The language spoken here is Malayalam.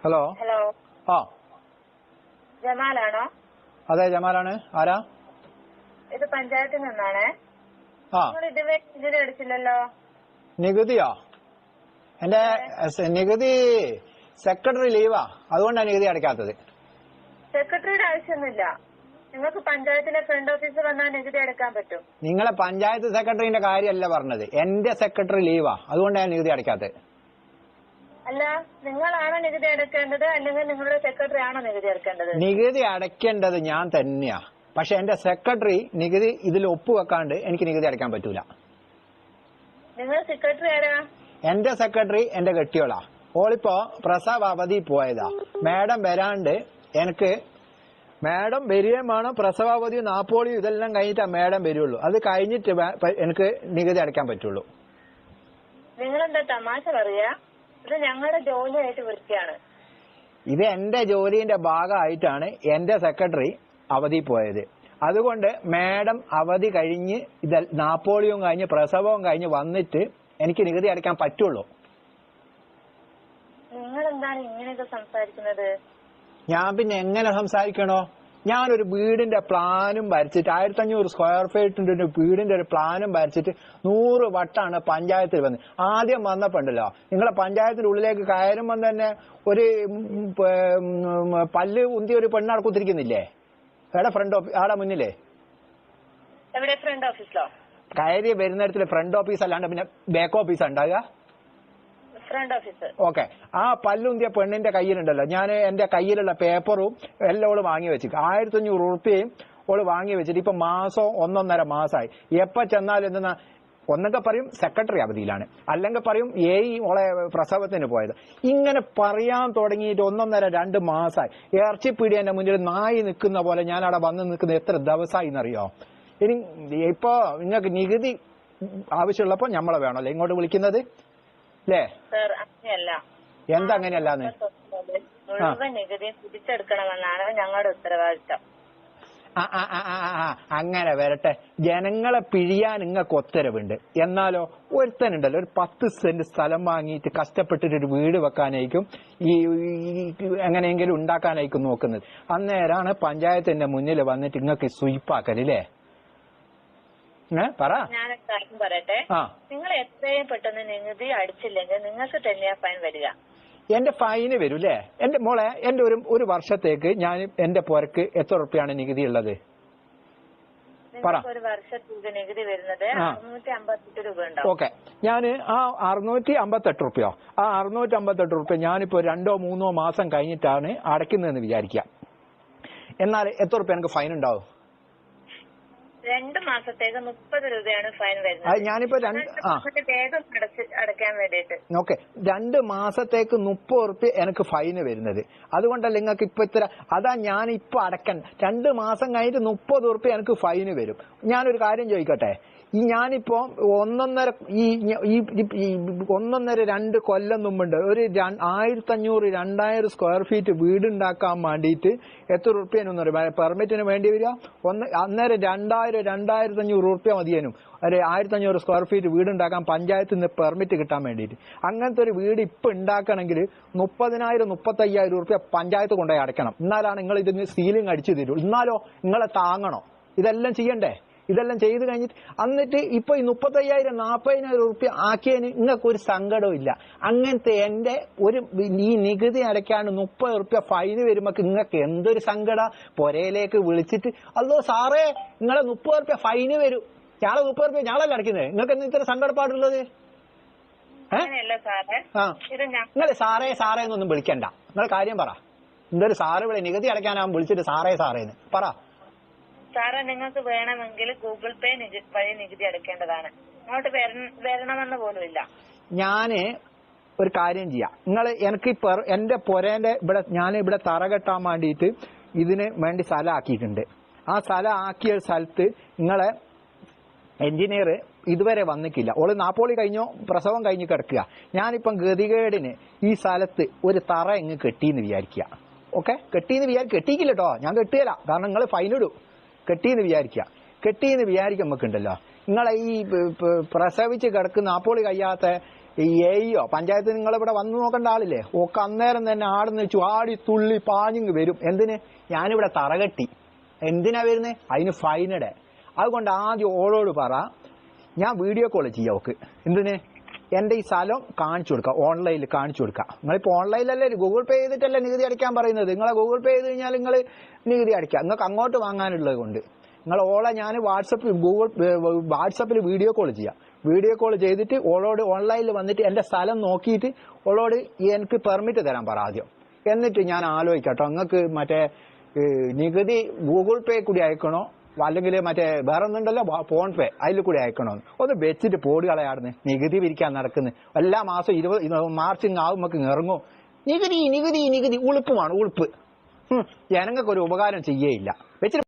ഹലോ. ഹലോ. ആ ജമാലാണോ? അതെ, ജമാലാണ്. ആരാ? ഇത് പഞ്ചായത്തിൽ നിന്നാണേ. നിങ്ങൾ ഇതുവരെ നികുതി അടിച്ചില്ലല്ലോ. നികുതിയോ? എന്റെ നികുതി സെക്രട്ടറി ലീവാ, അതുകൊണ്ടാണ് നികുതി അടയ്ക്കാത്തത്. സെക്രട്ടറിയുടെ ആവശ്യമൊന്നുമില്ല. നിങ്ങൾക്ക് പഞ്ചായത്തിലെ ഫ്രണ്ട് ഓഫീസിൽ വന്നാൽ നികുതി അടയ്ക്കാൻ പറ്റും. നിങ്ങളെ പഞ്ചായത്ത് സെക്രട്ടറിന്റെ കാര്യമല്ല പറഞ്ഞത്, എന്റെ സെക്രട്ടറി ലീവാ, അതുകൊണ്ടാണ് നികുതി അടയ്ക്കാത്തത്. അല്ല, നിങ്ങളാണോ നികുതി അടയ്ക്കേണ്ടത് അല്ലെങ്കിൽ നിങ്ങളുടെ സെക്രട്ടറി ആണോ നികുതി അടയ്ക്കേണ്ടത്? നികുതി അടയ്ക്കേണ്ടത് ഞാൻ തന്നെയാ, പക്ഷെ എന്റെ സെക്രട്ടറി നികുതി ഇതിൽ ഒപ്പുവെക്കാണ്ട് എനിക്ക് നികുതി അടയ്ക്കാൻ പറ്റൂല. നിങ്ങൾ സെക്രട്ടറി ആരാ? എന്റെ സെക്രട്ടറി എന്റെ കെട്ടിയോളാ. ഓളിപ്പോ പ്രസവ അവധി പോയതാ. മാഡം വരാണ്ട് എനിക്ക് മാഡം വരികയും വേണം. പ്രസവാവധി നാപ്പോളിയും ഇതെല്ലാം കഴിഞ്ഞിട്ടാ മാഡം വരുള്ളൂ. അത് കഴിഞ്ഞിട്ട് എനിക്ക് നികുതി അടയ്ക്കാൻ പറ്റുള്ളൂ. നിങ്ങളെന്താ തമാശ പറയാ? ഇത് ഞങ്ങളുടെ ജോലിയായിട്ട് വിളിക്കുകയാണ്. ഇത് എന്റെ ജോലിന്റെ ഭാഗമായിട്ടാണ് എന്റെ സെക്രട്ടറി അവധി പോയത്. അതുകൊണ്ട് മാഡം അവധി കഴിഞ്ഞ് ഇത് നാപ്പോളിയും കഴിഞ്ഞ് പ്രസവവും കഴിഞ്ഞ് വന്നിട്ട് എനിക്ക് നികുതി അടയ്ക്കാൻ പറ്റുള്ളൂ. നിങ്ങളെന്താണ് ഇങ്ങനെയൊക്കെ സംസാരിക്കുന്നത്? ഞാൻ പിന്നെ എങ്ങനെ സംസാരിക്കണോ? ഞാനൊരു വീടിന്റെ പ്ലാനും വരച്ചിട്ട് 1500 സ്ക്വയർ ഫീറ്റിന്റെ ഒരു വീടിന്റെ ഒരു പ്ലാനും വരച്ചിട്ട് 100 വട്ടാണ് പഞ്ചായത്തിൽ വന്ന്. ആദ്യം വന്നപ്പോണ്ടല്ലോ, നിങ്ങളെ പഞ്ചായത്തിന്റെ ഉള്ളിലേക്ക് കയറുമ്പോൾ തന്നെ ഒരു പല്ല് ഉന്തിയ ഒരു പെണ്ണാടെ കുത്തിരിക്കുന്നില്ലേ? എവിടെ ഫ്രണ്ട് ഓഫീസ്? ആടെ മുന്നിലേ എവിടെ? ഫ്രണ്ട് ഓഫീസിലോ? കയറി വരുന്നിടത്തിൽ ഫ്രണ്ട് ഓഫീസ് അല്ലാണ്ട് പിന്നെ ബാക്ക് ഓഫീസ് ഉണ്ടാകുക. Front office. ഓക്കെ. ആ പല്ലുന്തിയ പെണ്ണിന്റെ കയ്യിലുണ്ടല്ലോ, ഞാൻ എന്റെ കയ്യിലുള്ള പേപ്പറും എല്ലാം ഓള് വാങ്ങി വെച്ചിട്ട് 1500 ഉറുപ്പികയും ഓള് വാങ്ങി വെച്ചിട്ട് ഇപ്പൊ മാസം 1.5 മാസമായി. എപ്പോ ചെന്നാലും എന്തെന്നാ, ഒന്നൊക്കെ പറയും സെക്രട്ടറി അവധിയിലാണ്, അല്ലെങ്കിൽ പറയും ഓളെ പ്രസവത്തിന് പോയത്. ഇങ്ങനെ പറയാൻ തുടങ്ങിയിട്ട് 1.5-2 മാസമായി. ഇറച്ചിപ്പീടിയന്റെ മുന്നിൽ നായി നിൽക്കുന്ന പോലെ ഞാൻ അവിടെ വന്ന് നിൽക്കുന്നത് എത്ര ദിവസമായി എന്നറിയോ? ഇനി ഇപ്പോ നിങ്ങൾക്ക് നികുതി ആവശ്യമുള്ളപ്പോ നമ്മളെ വേണമല്ലോ ഇങ്ങോട്ട് വിളിക്കുന്നത്, അല്ലേ? എന്താ അങ്ങനെയല്ലാന്ന്? മുഴുവൻ നികുതി തിരിച്ചെടുക്കണമെന്നാണ് ഞങ്ങളുടെ ഉത്തരവാദിത്തം. അങ്ങനെ വരട്ടെ. ജനങ്ങളെ പിഴിയാൻ നിങ്ങൾക്ക് ഉത്തരവുണ്ട്. എന്നാലോ ഒരുത്തനുണ്ടല്ലോ, ഒരു 10 സെന്റ് സ്ഥലം വാങ്ങിയിട്ട് കഷ്ടപ്പെട്ടിട്ട് ഒരു വീട് വെക്കാനായിരിക്കും, ഈ എങ്ങനെയെങ്കിലും ഉണ്ടാക്കാനായിരിക്കും നോക്കുന്നത്. അന്നേരാണ് പഞ്ചായത്തിന്റെ മുന്നിൽ വന്നിട്ട് നിങ്ങൾക്ക് സ്വീപ്പാക്കലില്ലേ? പറ. ഞാനൊരു കാര്യം പറയട്ടെ. നിങ്ങൾ എത്രയും പെട്ടെന്ന് നികുതി അടിച്ചില്ലെങ്കിൽ നിങ്ങൾക്ക് തന്നെയാ ഫൈൻ വരിക. എന്റെ ഫൈന് വരും അല്ലേ? എന്റെ മോളെ, എന്റെ ഒരു വർഷത്തേക്ക് ഞാൻ എന്റെ പുരക്ക് എത്ര ഉറുപ്പിയാണ് നികുതി ഉള്ളത്? ഒരു വർഷത്തേക്ക് നികുതി വരുന്നത് 658 രൂപ ഉണ്ടാവും. ഓക്കെ. ഞാൻ ആ 658 റുപ്യോ, ആ 658 റുപ്യ ഞാനിപ്പോ 2-3 മാസം കഴിഞ്ഞിട്ടാണ് അടയ്ക്കുന്നതെന്ന് വിചാരിക്കുക. എന്നാൽ എത്ര റുപ്യ എനിക്ക് ഫൈൻ ഉണ്ടാവും? 2 മാസത്തേക്ക് 30 രൂപയാണ് ഫൈൻ വരുന്നത്. ഞാനിപ്പോ വേഗം അടയ്ക്കാൻ വേണ്ടിട്ട്. ഓക്കെ. 2 മാസത്തേക്ക് 30 ഉറുപ്യ എനിക്ക് ഫൈന് വരുന്നത്. അതുകൊണ്ടല്ല നിങ്ങൾക്ക് ഇപ്പൊ ഇത്ര. അതാ ഞാൻ ഇപ്പൊ അടയ്ക്കാൻ 2 മാസം കഴിഞ്ഞിട്ട് 30 ഉറുപ്യ എനിക്ക് ഫൈന് വരും. ഞാനൊരു കാര്യം ചോദിക്കട്ടെ, ഞാനിപ്പോ 1.5-2 കൊല്ലം മുമ്പുണ്ട് ഒരു 1500-2000 സ്ക്വയർ ഫീറ്റ് വീടുണ്ടാക്കാൻ വേണ്ടിയിട്ട് എത്ര ഉറുപ്പ്യനൊന്നും പെർമിറ്റിന് വേണ്ടി വരിക? അന്നേരം 2000-2500 ഉറുപ്പ്യ മതിയേനും ഒരു 1500 സ്ക്വയർ ഫീറ്റ് വീടുണ്ടാക്കാൻ പഞ്ചായത്തിൽ നിന്ന് പെർമിറ്റ് കിട്ടാൻ വേണ്ടിയിട്ട്. അങ്ങനത്തെ ഒരു വീട് ഇപ്പൊ ഉണ്ടാക്കണമെങ്കിൽ 30,000-35,000 ഉറുപ്പ്യ പഞ്ചായത്ത് കൊണ്ടുപോയി അടയ്ക്കണം. എന്നാലാണ് നിങ്ങൾ ഇതിന് സീലിംഗ് അടിച്ചു തരൂ. എന്നാലോ നിങ്ങളെ താങ്ങണോ? ഇതെല്ലാം ചെയ്യണ്ടേ? ഇതെല്ലാം ചെയ്ത് കഴിഞ്ഞിട്ട് എന്നിട്ട് ഇപ്പൊ ഈ 35,000-40,000 ഉറുപ്പ്യ ആക്കിയതിന് നിങ്ങൾക്ക് ഒരു സങ്കടവും ഇല്ല. അങ്ങനത്തെ എന്റെ ഈ നികുതി അടയ്ക്കാണ്ട് 30 ഉറുപ്പ്യ ഫൈന് വരുമ്പോ നിങ്ങൾക്ക് എന്തൊരു സങ്കട? പൊരയിലേക്ക് വിളിച്ചിട്ട് അല്ലോ സാറേ നിങ്ങളെ 30 ഉറുപ്പ്യ ഫൈന് വരും, ഞങ്ങളെ 30 ഉറുപ്പ്യ ഞങ്ങളല്ല അടയ്ക്കുന്നത്, നിങ്ങൾക്ക് എന്താ ഇത്ര സങ്കടപ്പാടുള്ളത്? നിങ്ങൾ സാറേ സാറേ എന്നൊന്നും വിളിക്കണ്ട. നിങ്ങൾ കാര്യം പറ. എന്തൊരു സാറ് വിളി? നികുതി അടയ്ക്കാനാവും വിളിച്ചിട്ട് സാറേ സാറേന്ന് പറ. സാറേ, നിങ്ങൾക്ക് വേണമെങ്കിൽ ഗൂഗിൾ പേ വഴി നികുതി അടയ്ക്കേണ്ടതാണ്. ഇങ്ങോട്ട് വരണമെന്ന് പോലും ഇല്ല. ഞാന് ഒരു കാര്യം ചെയ്യാം. നിങ്ങൾ എനിക്ക് എന്റെ പൊരേന്റെ ഞാനിവിടെ തറ കെട്ടാൻ വേണ്ടിയിട്ട് ഇതിന് വേണ്ടി സ്ഥലം ആക്കിയിട്ടുണ്ട്. ആ സ്ഥലം ആക്കിയ സ്ഥലത്ത് നിങ്ങളെ എഞ്ചിനീയർ ഇതുവരെ വന്നിട്ടില്ല. ഓള് നാപ്പോളി കഴിഞ്ഞോ പ്രസവം കഴിഞ്ഞ് കിടക്കുക. ഞാനിപ്പം ഗതികേടിന് ഈ സ്ഥലത്ത് ഒരു തറ ഇങ്ങ് കെട്ടിന്ന് വിചാരിക്കുക. ഓക്കെ, കെട്ടിക്കില്ല കേട്ടോ, ഞാൻ കെട്ടുകയില്ല, കാരണം നിങ്ങൾ ഫൈനിടും. കെട്ടിന്ന് വിചാരിക്കുമ്പോ ഉണ്ടല്ലോ, നിങ്ങളെ ഈ പ്രസവിച്ച് കിടക്കുന്ന നാപ്പോളി കഴിയാത്ത ഈ എയ്യോ പഞ്ചായത്ത് നിങ്ങളിവിടെ വന്നു നോക്കേണ്ട ആളില്ലേ ഒക്കെ അന്നേരം തന്നെ ആടുന്ന് ചാടി തുള്ളി പാഞ്ഞിങ് വരും. എന്തിന്? ഞാനിവിടെ തറകെട്ടി. എന്തിനാ വരുന്നത്? അതിന് ഫൈനിടെ. അതുകൊണ്ട് ആദ്യം ഓളോട് പറ, ഞാൻ വീഡിയോ കോൾ ചെയ്യാം ഓക്ക്. എന്തിന്? എന്റെ ഈ സ്ഥലം കാണിച്ചു കൊടുക്കാം, ഓൺലൈനിൽ കാണിച്ചു കൊടുക്കാം. നിങ്ങളിപ്പോ ഓൺലൈനിലല്ലേ ഗൂഗിൾ പേ ചെയ്തിട്ടല്ലേ നികുതി അടയ്ക്കാൻ പറയുന്നത്. നിങ്ങളെ ഗൂഗിൾ പേ ചെയ്ത് കഴിഞ്ഞാൽ നിങ്ങൾ നികുതി അടയ്ക്കാം. നിങ്ങൾക്ക് അങ്ങോട്ട് വാങ്ങാനുള്ളത് കൊണ്ട് നിങ്ങൾ ഓളെ ഞാൻ വാട്സപ്പിൽ വീഡിയോ കോൾ ചെയ്യാം. വീഡിയോ കോൾ ചെയ്തിട്ട് ഓളോട് ഓൺലൈനിൽ വന്നിട്ട് എന്റെ സ്ഥലം നോക്കിയിട്ട് ഓളോട് എനിക്ക് പെർമിറ്റ് തരാൻ പറ ആദ്യം. എന്നിട്ട് ഞാൻ ആലോചിക്കട്ടോ നിങ്ങൾക്ക് മറ്റേ നികുതി ഗൂഗിൾ പേ കൂടി അയക്കണോ അല്ലെങ്കിൽ മറ്റേ വേറെ ഒന്നുണ്ടല്ലോ ഫോൺ പേ അതിൽ കൂടി അയക്കണോ ഒന്ന് വെച്ചിട്ട് പോടി കളയാടുന്ന്. നികുതി പിരിക്കാൻ നടക്കുന്നത് എല്ലാ മാസം 20 മാർച്ച് ആവുമ്പോ ഇറങ്ങും. നികുതി നികുതി നികുതി ഉളുപ്പുമാണ് ഉളുപ്പ്. ജനങ്ങൾക്ക് ഒരു ഉപകാരം ചെയ്യേയില്ല. വെച്ചിട്ട്